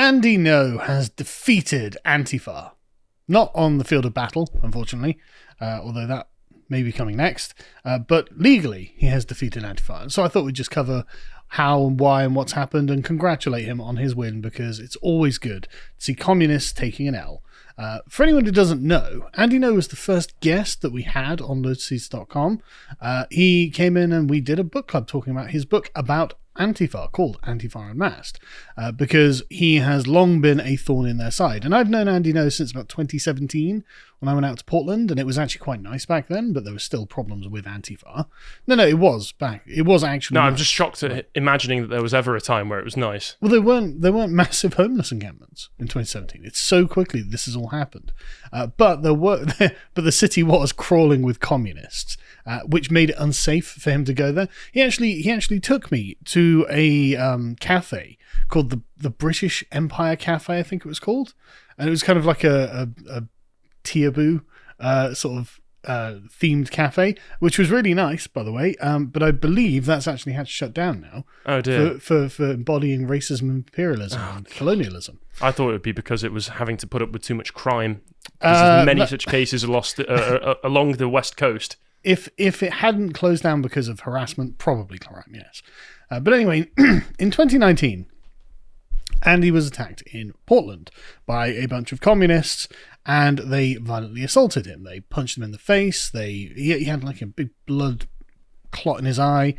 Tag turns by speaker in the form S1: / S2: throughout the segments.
S1: Andy Ngo has defeated Antifa. Not on the field of battle, unfortunately, although that may be coming next. But legally, he has defeated Antifa. So I thought we'd just cover how and why and what's happened and congratulate him on his win, because it's always good to see communists taking an L. For anyone who doesn't know, Andy Ngo was the first guest that we had on Lotus.com. He came in and we did a book club talking about his book about Antifa, called Antifa Unmasked, because he has long been a thorn in their side. And I've known Andy Ngo since about 2017 when I went out to Portland, and it was actually quite nice back then, but there were still problems with Antifa. No, it was back. It was actually
S2: No,
S1: nice.
S2: I'm just shocked at imagining that there was ever a time where it was nice.
S1: Well, there weren't massive homeless encampments in 2017. It's so quickly this has all happened. But the city was crawling with communists, which made it unsafe for him to go there. He actually took me to a cafe called the British Empire Cafe, I think it was called, and it was kind of like a Teaboo sort of themed cafe, which was really nice, by the way. But I believe that's actually had to shut down now.
S2: Oh dear.
S1: For embodying racism, imperialism, and colonialism.
S2: I thought it would be because it was having to put up with too much crime. Because many such cases are lost along the west coast.
S1: If it hadn't closed down because of harassment, probably crime, yes. But anyway, in 2019, Andy was attacked in Portland by a bunch of communists, and they violently assaulted him. They punched him in the face. He had like a big blood clot in his eye.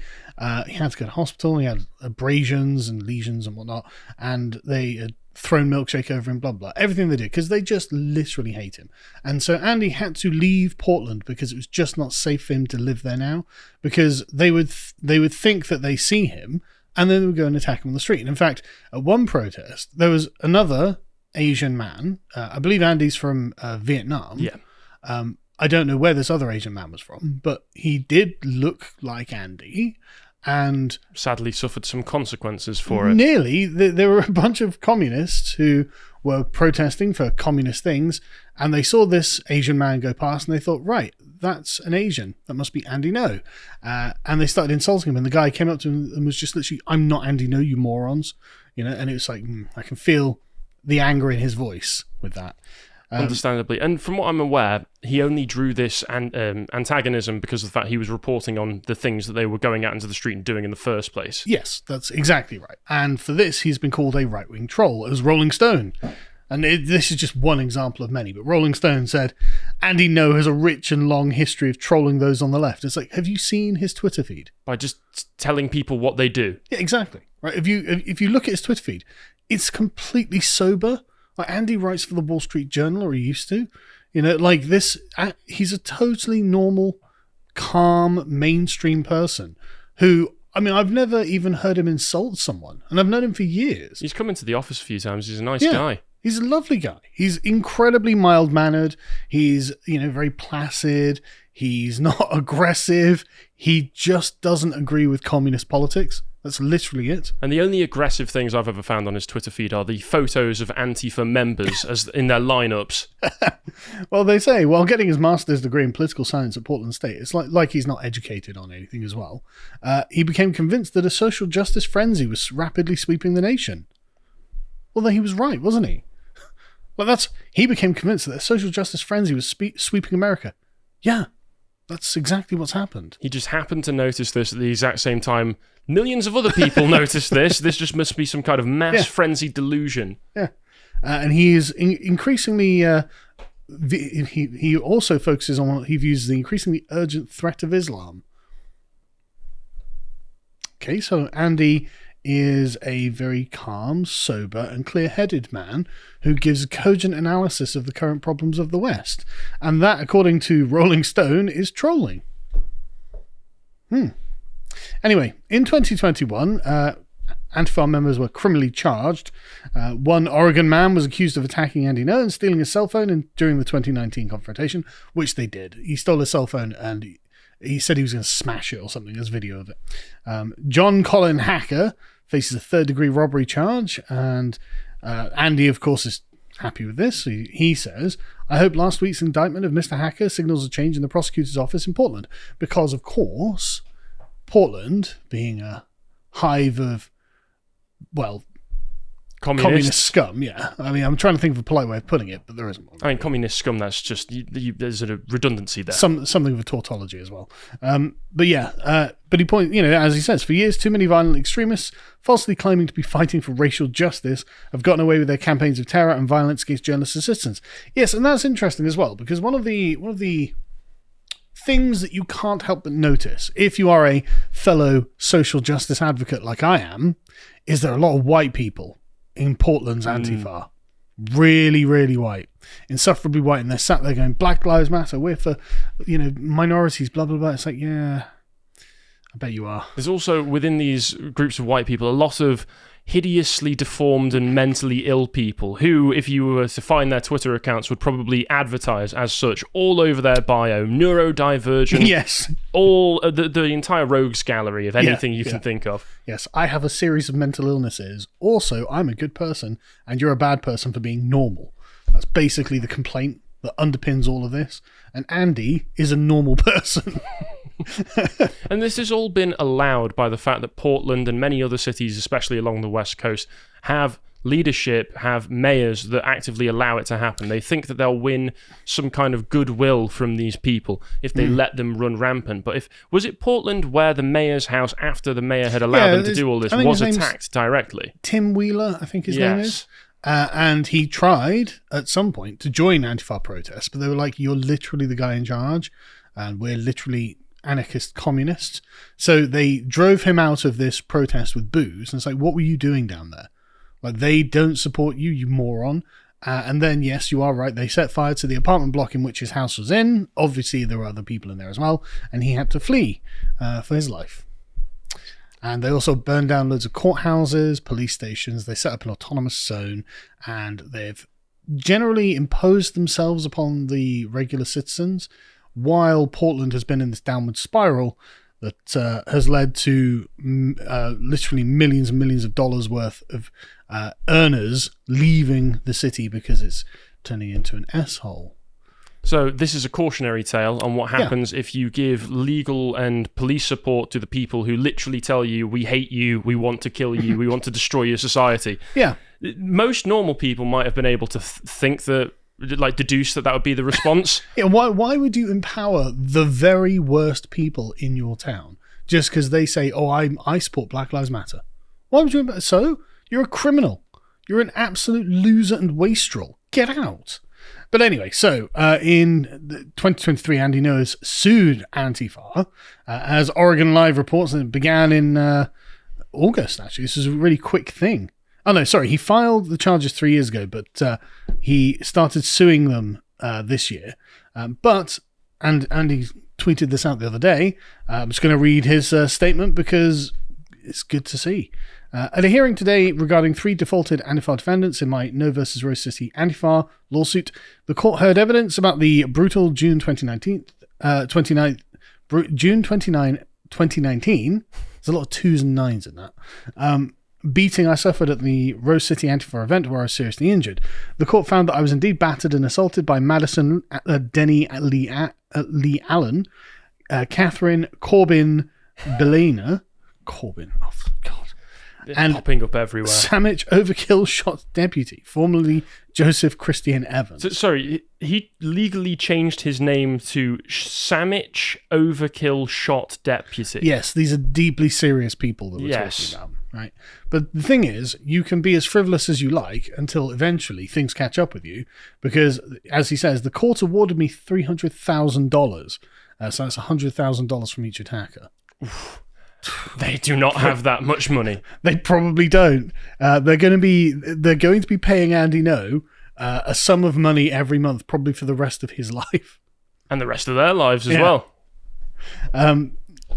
S1: He had to go to hospital. He had abrasions and lesions and whatnot, and they had thrown milkshake over him, blah, blah. Everything they did, because they just literally hate him. And so Andy had to leave Portland because it was just not safe for him to live there now, because they would think that they see him and then they would go and attack him on the street. And in fact, at one protest, there was another Asian man. I believe Andy's from Vietnam.
S2: Yeah.
S1: I don't know where this other Asian man was from, but he did look like Andy, and
S2: sadly suffered some consequences for it.
S1: Nearly. There were a bunch of communists who were protesting for communist things, and they saw this Asian man go past, and they thought, right, that's an Asian. That must be Andy Ngo. And they started insulting him, and the guy came up to him and was just literally, "I'm not Andy Ngo, you morons." And it was like, I can feel the anger in his voice with that.
S2: Understandably. And from what I'm aware, he only drew this antagonism because of the fact he was reporting on the things that they were going out into the street and doing in the first place.
S1: Yes, that's exactly right. And for this, he's been called a right-wing troll, as Rolling Stone. And this is just one example of many, but Rolling Stone said, Andy Ngo has a rich and long history of trolling those on the left. It's like, have you seen his Twitter feed?
S2: By just telling people what they do.
S1: Yeah, exactly. Right. If you look at his Twitter feed, it's completely sober. Like Andy writes for the Wall Street Journal, or he used to. Like this, he's a totally normal, calm, mainstream person who, I've never even heard him insult someone, and I've known him for years.
S2: He's come into the office a few times. He's a nice guy.
S1: He's a lovely guy. He's incredibly mild-mannered. He's, very placid. He's not aggressive. He just doesn't agree with communist politics. That's literally it.
S2: And the only aggressive things I've ever found on his Twitter feed are the photos of Antifa members as in their lineups.
S1: Well, they say, while getting his master's degree in political science at Portland State, it's like he's not educated on anything as well. He became convinced that a social justice frenzy was rapidly sweeping the nation. Well, then he was right, wasn't he? Well, he became convinced that a social justice frenzy was sweeping America. Yeah, that's exactly what's happened.
S2: He just happened to notice this at the exact same time millions of other people noticed this. This just must be some kind of mass frenzy delusion.
S1: Yeah. And he is increasingly... he also focuses on what he views as the increasingly urgent threat of Islam. Okay, so Andy is a very calm, sober, and clear-headed man who gives a cogent analysis of the current problems of the West. And that, according to Rolling Stone, is trolling. Anyway, in 2021, Antifa members were criminally charged. One Oregon man was accused of attacking Andy Ngo and stealing his cell phone during the 2019 confrontation, which they did. He stole his cell phone and he said he was going to smash it or something. There's video of it. John Colin Hacker faces a third-degree robbery charge, and Andy, of course, is happy with this. He says, "I hope last week's indictment of Mr. Hacker signals a change in the prosecutor's office in Portland," because, of course, Portland, being a hive of, communist scum, yeah. I mean, I'm trying to think of a polite way of putting it, but there isn't one.
S2: I mean, communist scum, that's just, there's a redundancy there.
S1: Something of a tautology as well. But he points, as he says, for years, too many violent extremists, falsely claiming to be fighting for racial justice, have gotten away with their campaigns of terror and violence against journalists and citizens. Yes, and that's interesting as well, because one of the things that you can't help but notice, if you are a fellow social justice advocate like I am, is there are a lot of white people in Portland's Antifa. Really, really white. Insufferably white. And they're sat there going, Black Lives Matter, we're for, minorities, blah, blah, blah. It's like, yeah, I bet you are.
S2: There's also, within these groups of white people, a lot of hideously deformed and mentally ill people who, if you were to find their Twitter accounts, would probably advertise as such all over their bio. Neurodivergent.
S1: Yes.
S2: All the entire rogues gallery of anything you can think of.
S1: Yes, I have a series of mental illnesses. Also, I'm a good person and you're a bad person for being normal. That's basically the complaint that underpins all of this. And Andy is a normal person.
S2: And this has all been allowed by the fact that Portland and many other cities, especially along the West Coast, have leadership, have mayors that actively allow it to happen. They think that they'll win some kind of goodwill from these people if they let them run rampant. But was it Portland where the mayor's house, after the mayor had allowed them to do all this, was attacked directly?
S1: Tim Wheeler, I think his name is. And he tried at some point to join Antifa protests, but they were like, you're literally the guy in charge and we're literally anarchist communists. So they drove him out of this protest with booze. And it's like, what were you doing down there? Like, they don't support you, you moron. And then, yes, you are right, they set fire to the apartment block in which his house was in. Obviously, there were other people in there as well. And he had to flee for his life. And they also burned down loads of courthouses, police stations. They set up an autonomous zone. And they've generally imposed themselves upon the regular citizens, while Portland has been in this downward spiral that has led to literally millions and millions of dollars worth of earners leaving the city because it's turning into an S-hole.
S2: So this is a cautionary tale on what happens if you give legal and police support to the people who literally tell you, we hate you, we want to kill you, we want to destroy your society.
S1: Yeah.
S2: Most normal people might have been able to think that, deduce that would be the response.
S1: Yeah, why would you empower the very worst people in your town just because they say, oh, I support Black Lives Matter? Why would you? So? You're a criminal. You're an absolute loser and wastrel. Get out. But anyway, so in 2023, Andy Ngo has sued Antifa, as Oregon Live reports, and it began in August, actually. This is a really quick thing. Oh, no, sorry. He filed the charges 3 years ago, but he started suing them this year. And he tweeted this out the other day. I'm just going to read his statement because it's good to see. At a hearing today regarding 3 defaulted Antifa defendants in my No versus Rose City Antifa lawsuit, the court heard evidence about the brutal June 29, 2019. There's a lot of 2s and 9s in that. Beating I suffered at the Rose City Antifa event where I was seriously injured. The court found that I was indeed battered and assaulted by Madison Denny Lee Allen, Catherine Corbin Belena, Corbin, oh God,
S2: and popping up everywhere.
S1: Sandwich Overkill Shot Deputy, formerly Joseph Christian Evans.
S2: So, sorry, he legally changed his name to Sandwich Overkill Shot Deputy.
S1: Yes, these are deeply serious people that we're talking about. Right, but the thing is, you can be as frivolous as you like until eventually things catch up with you, because, as he says, the court awarded me $300,000, so that's $100,000 from each attacker.
S2: They do not have that much money.
S1: They probably don't. They're going to be paying Andy Ngo a sum of money every month, probably for the rest of his life
S2: and the rest of their lives as well.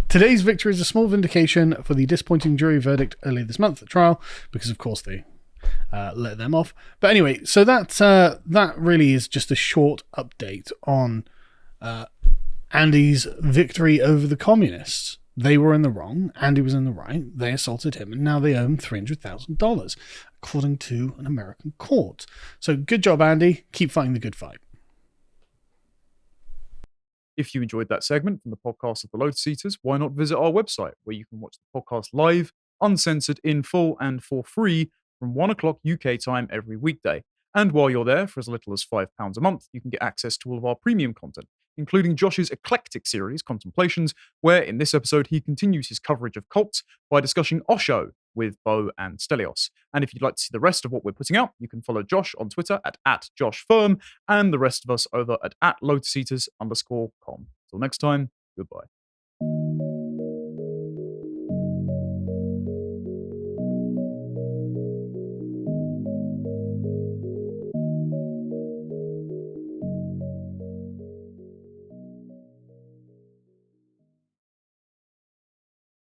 S1: Today's victory is a small vindication for the disappointing jury verdict earlier this month at trial, because of course they let them off. But anyway, so that really is just a short update on Andy's victory over the communists. They were in the wrong, Andy was in the right, they assaulted him, and now they owe him $300,000, according to an American court. So good job, Andy. Keep fighting the good fight.
S3: If you enjoyed that segment from the podcast of the Lotus Eaters, why not visit our website, where you can watch the podcast live, uncensored, in full, and for free from 1 o'clock UK time every weekday. And while you're there, for as little as £5 a month, you can get access to all of our premium content, including Josh's eclectic series, Contemplations, where in this episode he continues his coverage of cults by discussing Osho with Bo and Stelios. And if you'd like to see the rest of what we're putting out, you can follow Josh on Twitter at @JoshFirm and the rest of us over at @LotusEaters_com. Till next time, goodbye.